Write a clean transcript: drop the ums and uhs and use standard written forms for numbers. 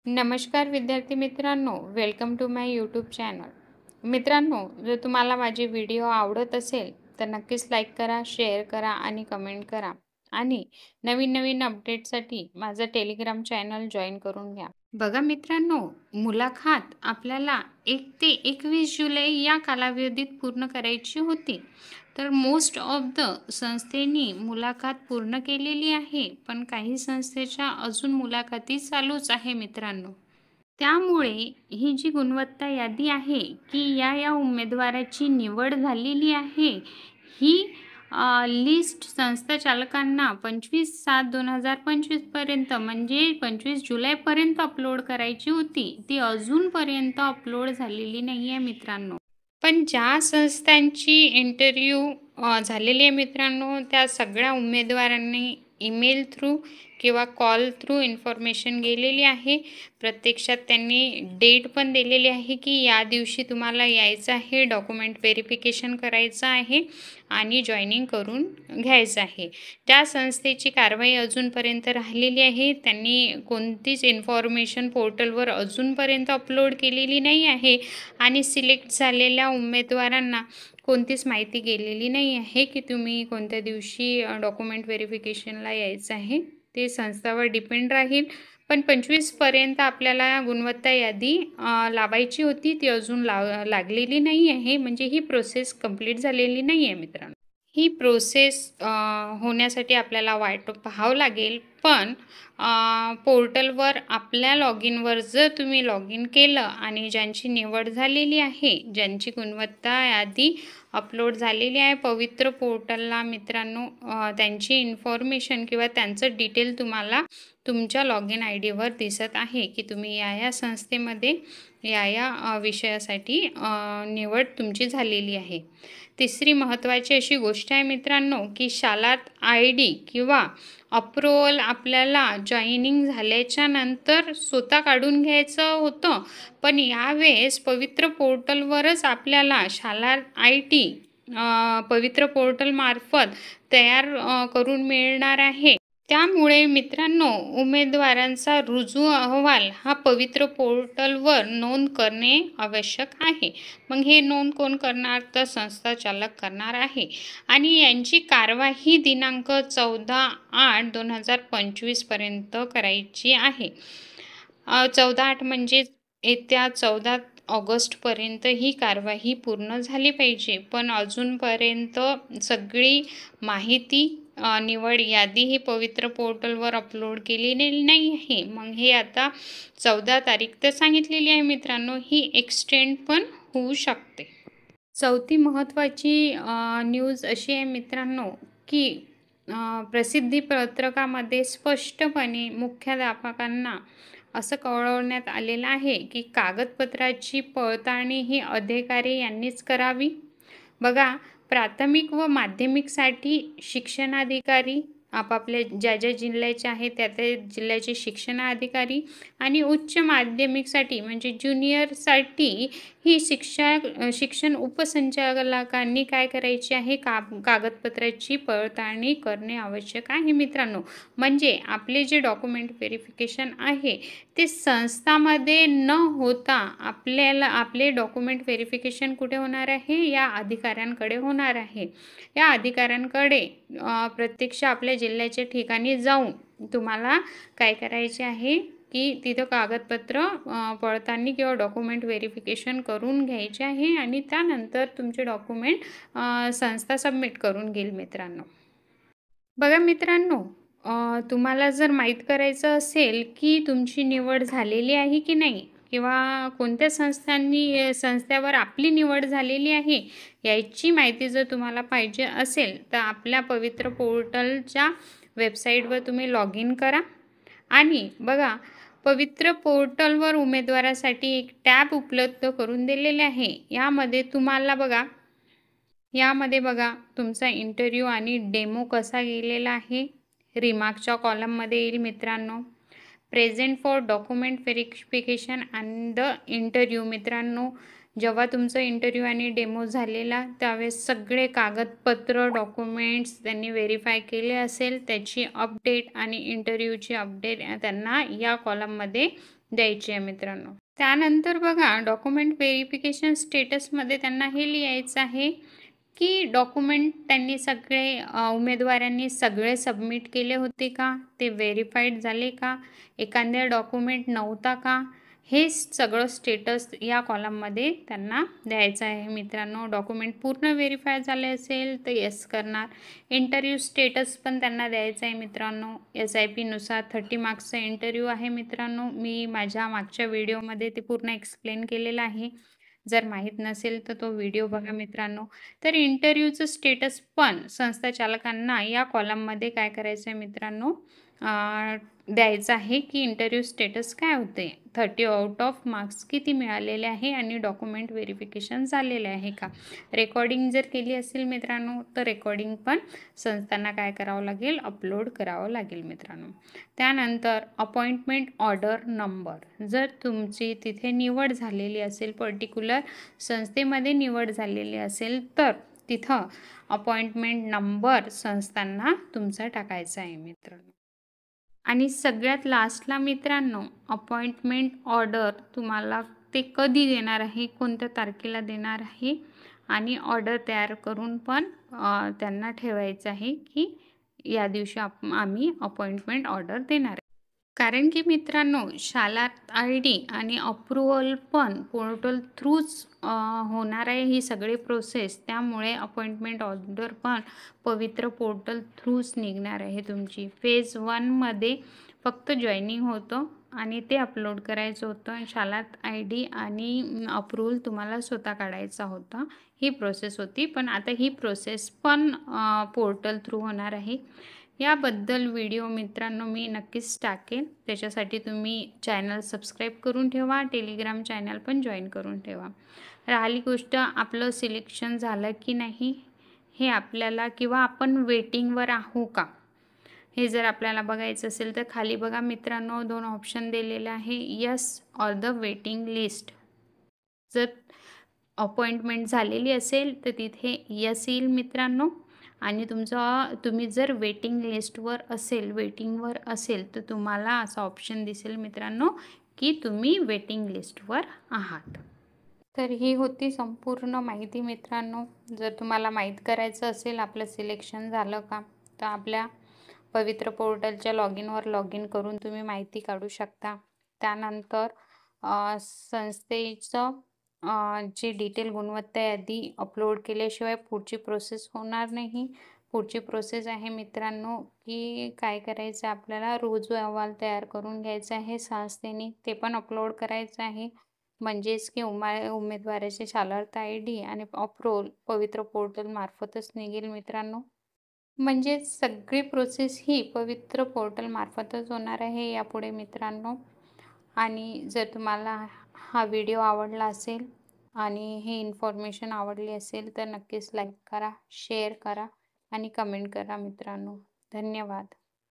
नमस्कार विद्यार्थी मित्रांनो, welcome to my YouTube channel. मित्रांनो, जर तुम्हाला माझे व्हिडिओ आवडत असेल तर नक्कीच लाईक करा, शेअर करा आणि कमेंट करा. आणि नवीन नवीन अपडेटसाठी माझं टेलिग्राम चॅनल जॉईन करून घ्या. बघा मित्रांनो, मुलाखत आपल्याला 1 ते 21 जुलै या कालावधीत पूर्ण करायची होती. तर मोस्ट ऑफ द संस्थेनी मुलाखत पूर्ण केलेली आहे, पण काही संस्थेच्या अजून मुलाखती चालूच आहे मित्रांनो. त्यामुळे ही जी गुणवत्ता यादी आहे, की या उमेदवाराची निवड झालेली आहे, ही लिस्ट संस्थाचालकांना 25/7/2025 पर्यंत म्हणजे 25 जुलैपर्यंत अपलोड करायची होती. ती अजूनपर्यंत अपलोड झालेली नाही आहे मित्रांनो. पण ज्या संस्थांची इंटरव्ह्यू झालेली आहे मित्रांनो, त्या सगळ्या उमेदवारांनी ईमेल थ्रू किंवा कॉल थ्रू इन्फॉर्मेशन गेलेली आहे. प्रत्यक्षात त्यांनी डेट पण दिलेली आहे, की या दिवशी तुम्हाला यायचं आहे, डॉक्युमेंट व्हेरिफिकेशन करायचं आहे आणि जॉईनिंग करून घ्यायचं आहे. त्या संस्थेची कारवाई अजूनपर्यंत राहिलेली आहे. त्यांनी कोणतीच इन्फॉर्मेशन पोर्टलवर अजूनपर्यंत अपलोड केलेली नाही आहे आणि सिलेक्ट झालेल्या उमेदवारांना कोणतीच माहिती गेलेली नाही आहे, की तुम्ही कोणत्या दिवशी डॉक्युमेंट व्हेरिफिकेशनला यायचं आहे. ते संस्थावर डिपेंड राहील. पण 25 पर्यंत आपल्याला गुणवत्ता यादी लावायची होती. ती अजून लागलेली नाही आहे. म्हणजे ही प्रोसेस कंप्लीट झालेली नाही आहे मित्रांनो. ही प्रोसेस होण्यासाठी आपल्याला वाट पाहावं लागेल. पण पोर्टलवर आपल्या लॉगिनवर जर तुम्ही लॉग इन केलं आणि ज्यांची निवड झालेली आहे, ज्यांची गुणवत्ता यादी अपलोड झालेली आहे पवित्र पोर्टलला मित्रांनो, त्यांची इन्फॉर्मेशन किंवा त्यांचं डिटेल तुम्हाला तुमच्या लॉग इन आय डीवर दिसत आहे, की तुम्ही या संस्थेमध्ये या विषयासाठी निवड तुमची झालेली आहे. तिसरी महत्त्वाची अशी गोष्ट आहे मित्रांनो, की शालात आय डी किंवा अप्रूव्हल आपल्याला जॉईनिंग झाल्याच्या नंतर स्वतः काढून घ्यायचं होतं. पण यावेळेस पवित्र पोर्टलवरच आपल्याला शाला आय टी पवित्र पोर्टलमार्फत तयार करून मिळणार आहे. त्यामुळे मित्रांनो, उमेदवारांचा रुजू अहवाल हा पवित्र पोर्टलवर नोंद करणे आवश्यक आहे. मग हे नोंद कोण करणार? तर संस्थाचालक करणार आहे आणि यांची कार्यवाही दिनांक 14/8/2025 पर्यंत करायची आहे. 14/8 म्हणजे येत्या 14 ऑगस्टपर्यंत ही कार्यवाही पूर्ण झाली पाहिजे. पण अजूनपर्यंत सगळी माहिती निवड यादी ही पवित्र पोर्टलवर अपलोड केलेली नाही आहे. मग हे आता 14 तारीख तर सांगितलेली आहे मित्रांनो, ही एक्सटेंड पण होऊ शकते. चौथी महत्त्वाची न्यूज अशी आहे मित्रांनो, की प्रसिद्धी पत्रकामध्ये स्पष्टपणे मुख्याध्यापकांना असं कळवण्यात आलेलं आहे, की कागदपत्राची पडताळणी ही अधिकारी यांनीच करावी. बघा, प्राथमिक व माध्यमिकसाठी शिक्षणाधिकारी आपापल्या ज्या जिल्ह्याचे आहेत त्या जिल्ह्याचे शिक्षणाधिकारी आणि उच्च माध्यमिकसाठी म्हणजे ज्युनियरसाठी ही शिक्षण उपसंचालकांनी काय करायची आहे? कागदपत्राची पडताळणी करणे आवश्यक आहे मित्रांनो. म्हणजे आपले जे डॉक्युमेंट व्हेरिफिकेशन आहे ते संस्थामध्ये न होता आपल्याला आपले डॉक्युमेंट व्हेरिफिकेशन कुठे होणार आहे? या अधिकाऱ्यांकडे होणार आहे. या अधिकाऱ्यांकडे प्रत्यक्ष आपल्या जिल्ह्याच्या ठिकाणी जाऊन तुम्हाला काय करायचे आहे, की तिथं कागदपत्र पडताळणी किंवा डॉक्युमेंट व्हेरिफिकेशन करून घ्यायचे आहे आणि त्यानंतर तुमचे डॉक्युमेंट संस्था सबमिट करून घेईल मित्रांनो. बघा मित्रांनो, तुम्हाला जर माहीत करायचं असेल, की तुमची निवड झालेली आहे की नाही किंवा कोणत्या संस्थेवर आपली निवड झालेली आहे, याची माहिती जर तुम्हाला पाहिजे असेल, तर आपल्या पवित्र पोर्टलच्या वेबसाईटवर तुम्ही लॉग इन करा आणि बघा, पवित्र पोर्टलवर उमेदवारासाठी एक टॅब उपलब्ध करून दिलेले आहे. यामध्ये बघा तुमचा इंटरव्ह्यू आणि डेमो कसा गेलेला आहे. रिमार्कच्या कॉलममध्ये येईल मित्रांनो. Present for document verification and the interview मित्रांनो, जेव्हा तुमचं इंटरव्ह्यू आणि डेमो झालेला त्यावेळेस सगळे कागदपत्र डॉक्युमेंट्स त्यांनी व्हेरीफाय केले असेल त्याची अपडेट आणि इंटरव्ह्यूची अपडेट त्यांना या कॉलममध्ये द्यायची आहे मित्रांनो. त्यानंतर बघा डॉक्युमेंट व्हेरिफिकेशन स्टेटसमध्ये त्यांना हे लिहायचं आहे, की डॉक्युमेंट त्यांनी सगळे उमेदवारांनी सगळे सबमिट केले होते का? ते व्हेरिफाईड झाले का? एखादा डॉक्युमेंट नव्हता का? हे सगळं स्टेटस या कॉलममध्ये त्यांना द्यायचं आहे मित्रांनो. डॉक्युमेंट पूर्ण व्हेरिफाय झाले असेल तर येस करणार. इंटरव्ह्यू स्टेटस पण त्यांना द्यायचं आहे मित्रांनो. SIPनुसार 30 मार्क्सचा इंटरव्ह्यू आहे मित्रांनो. मी माझ्या मागच्या व्हिडिओमध्ये ते पूर्ण एक्सप्लेन केलेलं आहे. जर माहीत नसेल तर तो व्हिडिओ बघा मित्रांनो. तर इंटरव्ह्यूचं स्टेटस पण संस्था चालकांना या कॉलममध्ये काय करायचं आहे मित्रांनो, द्यायचं आहे की इंटरव्ह्यू स्टेटस काय होते, 30 आउट ऑफ मार्क्स किती मिळालेले आहे आणि डॉक्युमेंट व्हेरिफिकेशन झालेले आहे का. रेकॉर्डिंग जर केली असेल मित्रांनो तर रेकॉर्डिंग पण संस्थांना काय करावं लागेल, अपलोड करावं लागेल मित्रांनो. त्यानंतर अपॉइंटमेंट ऑर्डर नंबर, जर तुमची तिथे निवड झालेली असेल, पर्टिक्युलर संस्थेमध्ये निवड झालेली असेल तर तिथं अपॉइंटमेंट नंबर संस्थांना तुमचा टाकायचा आहे मित्रांनो. आणि सगळ्यात लास्टला मित्रांनो, अपॉइंटमेंट ऑर्डर तुम्हाला ते कधी देणार आहे, कोणत्या तारखेला देणार आहे आणि ऑर्डर तयार करून पण त्यांना ठेवायचं आहे की या दिवशी आम्ही अपॉइंटमेंट ऑर्डर देणार आहे. कारण की मित्रांनो, शाला ID आणि अप्रूव्हल पण पोर्टल थ्रूच होणार आहे ही सगळी प्रोसेस. त्यामुळे अपॉइंटमेंट ऑर्डर पण पवित्र पोर्टल थ्रूच निघणार आहे तुमची. फेज 1मध्ये फक्त जॉईनिंग होतं आणि ते अपलोड करायचं होतं. शालात ID आणि अप्रूव्हल तुम्हाला स्वतः काढायचा होता. ही प्रोसेस होती. पण आता ही प्रोसेस पण पोर्टल थ्रू होणार आहे. याबद्दल व्हिडिओ मित्रांनो मी नक्कीच टाकेन. त्याच्यासाठी तुम्ही चॅनल सबस्क्राईब करून ठेवा. टेलिग्राम चॅनल पण जॉईन करून ठेवा. राहिली गोष्ट आपलं सिलेक्शन झालं की नाही हे आपल्याला, किंवा आपण वेटिंगवर आहो का, हे जर आपल्याला बघायचं असेल तर खाली बघा मित्रांनो 2 ऑप्शन दिलेले आहे, yes or the waiting list. जर अपॉइंटमेंट झालेली असेल तर तिथे यस येईल मित्रांनो. आणि तुम्ही जर वेटिंगवर असेल तर तुम्हाला असा ऑप्शन दिसेल मित्रांनो की तुम्ही वेटिंग लिस्टवर आहात. तर ही होती संपूर्ण माहिती मित्रांनो. जर तुम्हाला माहीत करायचं असेल आपलं सिलेक्शन झालं का, तर आपल्या पवित्र पोर्टलच्या लॉग इन करून तुम्ही माहिती काढू शकता. त्यानंतर संस्थेचं जी डिटेल गुणवत्ता यादी अपलोड केल्याशिवाय पुढची प्रोसेस होणार नाही. पुढची प्रोसेस आहे मित्रांनो की काय करायचं, आपल्याला रुजू अहवाल तयार करून घ्यायचा आहे संस्थेने, ते पण अपलोड करायचं आहे. म्हणजेच की उमेदवाराचे शालार्थ ID आणि अप्रूव्हल पवित्र पोर्टल मार्फतच निघेल मित्रांनो. म्हणजे सगळी प्रोसेस ही पवित्र पोर्टल मार्फतच होणार आहे यापुढे मित्रांनो. आणि जर तुम्हाला हा व्हिडिओ आवडला असेल आणि ही इन्फॉर्मेशन आवडली असेल तर नक्कीच लाईक करा, शेअर करा आणि कमेंट करा मित्रांनो. धन्यवाद.